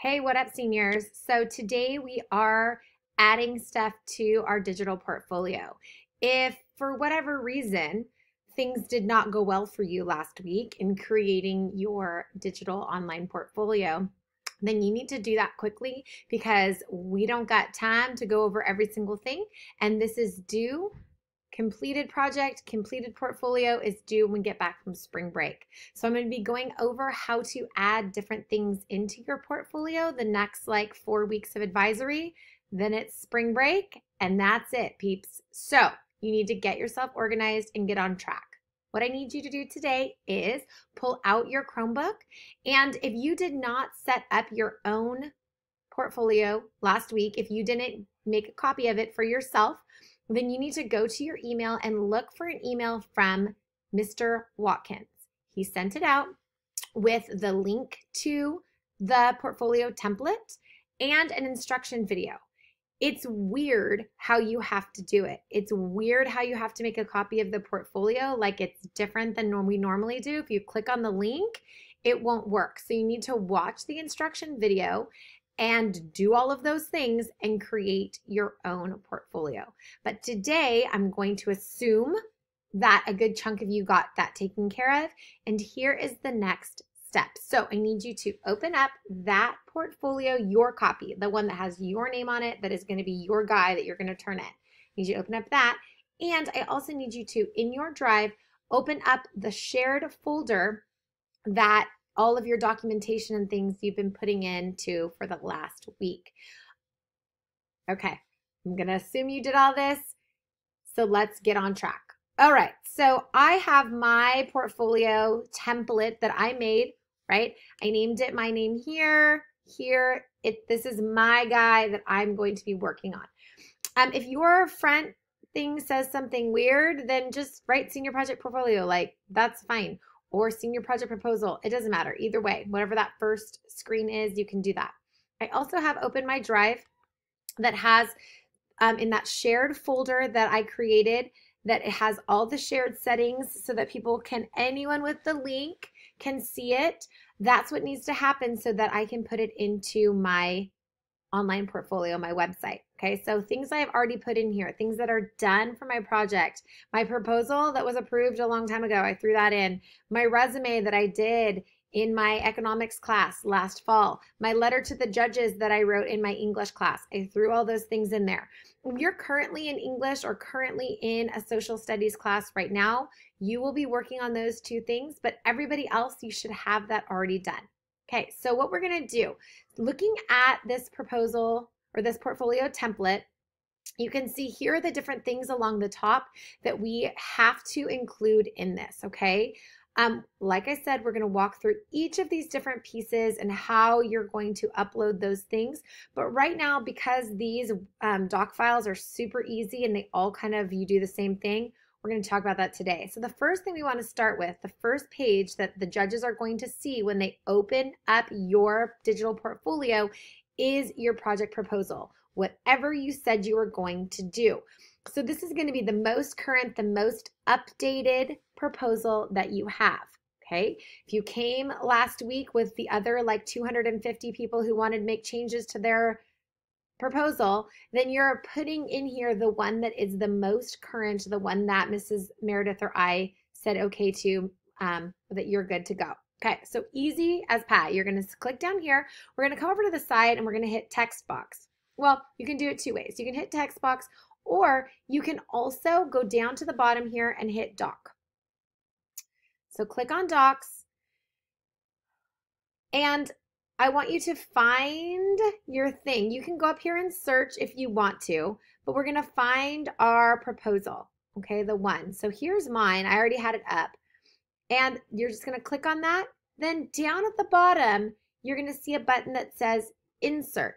Hey, what up, seniors? So today we are adding stuff to our digital portfolio. If for whatever reason things did not go well for you last week in creating your digital online portfolio, then you need to do that quickly because we don't got time to go over every single thing. And this is due completed project, completed portfolio is due when we get back from spring break. So I'm going to be going over how to add different things into your portfolio the next like 4 weeks of advisory. Then it's spring break and that's it, peeps. So you need to get yourself organized and get on track. What I need you to do today is pull out your Chromebook. And if you did not set up your own portfolio last week, if you didn't make a copy of it for yourself, then you need to go to your email and look for an email from Mr. Watkins. He sent it out with the link to the portfolio template and an instruction video. It's weird how you have to do it. It's weird how you have to make a copy of the portfolio, like it's different than we normally do. If you click on the link, it won't work. So you need to watch the instruction video and do all of those things and create your own portfolio. But today I'm going to assume that a good chunk of you got that taken care of. And here is the next step. So I need you to open up that portfolio, your copy, the one that has your name on it, that is going to be your guy that you're going to turn in. I need you to open up that. And I also need you to, in your drive, open up the shared folder that all of your documentation and things you've been putting into for the last week. Okay, I'm gonna assume you did all this, so let's get on track. All right, so I have my portfolio template that I made, right? I named it my name here, this is my guy that I'm going to be working on. If your front thing says something weird, then just write senior project portfolio, like that's fine. Or senior project proposal. It doesn't matter. Either way, whatever that first screen is, you can do that. I also have open my drive that has in that shared folder that I created, that it has all the shared settings so that anyone with the link can see it. That's what needs to happen so that I can put it into my online portfolio, my website. Okay, so things I have already put in here, things that are done for my project, my proposal that was approved a long time ago, I threw that in, my resume that I did in my economics class last fall, my letter to the judges that I wrote in my English class, I threw all those things in there. If you're currently in English or currently in a social studies class right now, you will be working on those two things, but everybody else, you should have that already done. Okay, so what we're going to do, looking at this proposal or this portfolio template, you can see here are the different things along the top that we have to include in this, okay? Like I said, we're going to walk through each of these different pieces and how you're going to upload those things. But right now, because these doc files are super easy and they all kind of, you do the same thing, we're going to talk about that today. So the first thing we want to start with, the first page that the judges are going to see when they open up your digital portfolio is your project proposal, whatever you said you were going to do. So this is going to be the most current, the most updated proposal that you have. Okay, if you came last week with the other like 250 people who wanted to make changes to their proposal, then you're putting in here the one that is the most current, the one that Mrs. Meredith or I said okay to, that you're good to go. Okay, so easy as pie. You're going to click down here. We're going to come over to the side and we're going to hit text box. Well, you can do it two ways. You can hit text box, or you can also go down to the bottom here and hit doc. So click on docs, and I want you to find your thing. You can go up here and search if you want to, but we're going to find our proposal, okay, the one. So here's mine. I already had it up. And you're just going to click on that. Then down at the bottom, you're going to see a button that says Insert.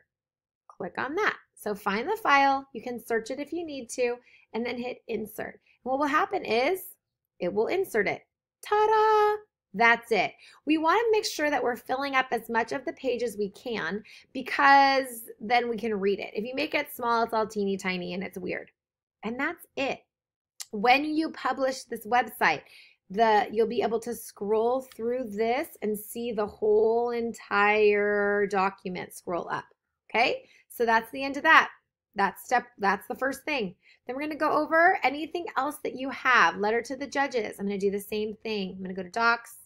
Click on that. So find the file. You can search it if you need to, and then hit Insert. And what will happen is it will insert it. Ta-da! That's it. We want to make sure that we're filling up as much of the page as we can, because then we can read it. If you make it small, it's all teeny tiny and it's weird. And that's it. When you publish this website, you'll be able to scroll through this and see the whole entire document scroll up. Okay, so that's the end of that. That's the first thing. Then we're going to go over anything else that you have. Letter to the judges. I'm going to do the same thing. I'm going to go to docs.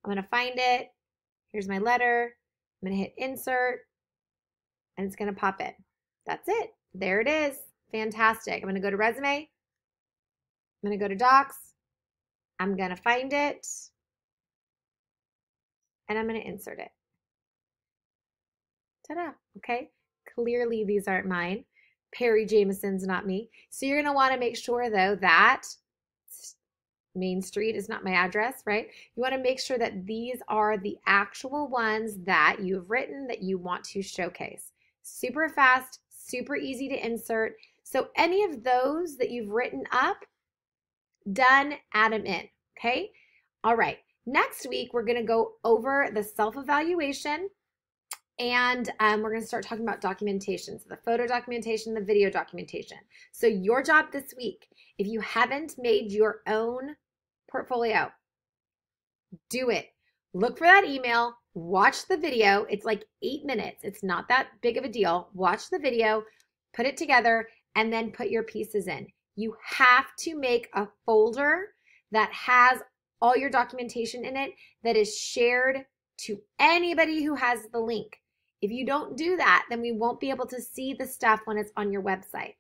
I'm going to find it. Here's my letter. I'm going to hit insert and it's going to pop in. That's it. There it is. Fantastic. I'm going to go to resume. I'm going to go to docs. I'm going to find it and I'm going to insert it. Ta-da. Okay. Clearly these aren't mine. Perry Jameson's not me. So you're going to want to make sure though that Main Street is not my address, right? You want to make sure that these are the actual ones that you've written that you want to showcase. Super fast, super easy to insert. So any of those that you've written up, done, add them in, okay? All right, next week we're gonna go over the self-evaluation and we're gonna start talking about documentation. So the photo documentation, the video documentation. So your job this week, if you haven't made your own portfolio, do it. Look for that email, watch the video. It's like 8 minutes. It's not that big of a deal. Watch the video, put it together, and then put your pieces in. You have to make a folder that has all your documentation in it that is shared to anybody who has the link. If you don't do that, then we won't be able to see the stuff when it's on your website.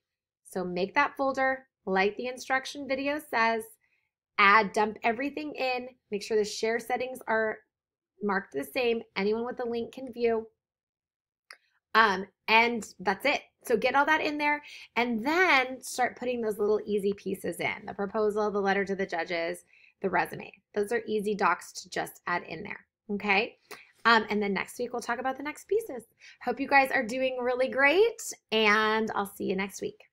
So make that folder like the instruction video says, dump everything in, make sure the share settings are marked the same. Anyone with the link can view. And that's it. So get all that in there and then start putting those little easy pieces in. The proposal, the letter to the judges, the resume. Those are easy docs to just add in there. Okay. And then next week we'll talk about the next pieces. Hope you guys are doing really great and I'll see you next week.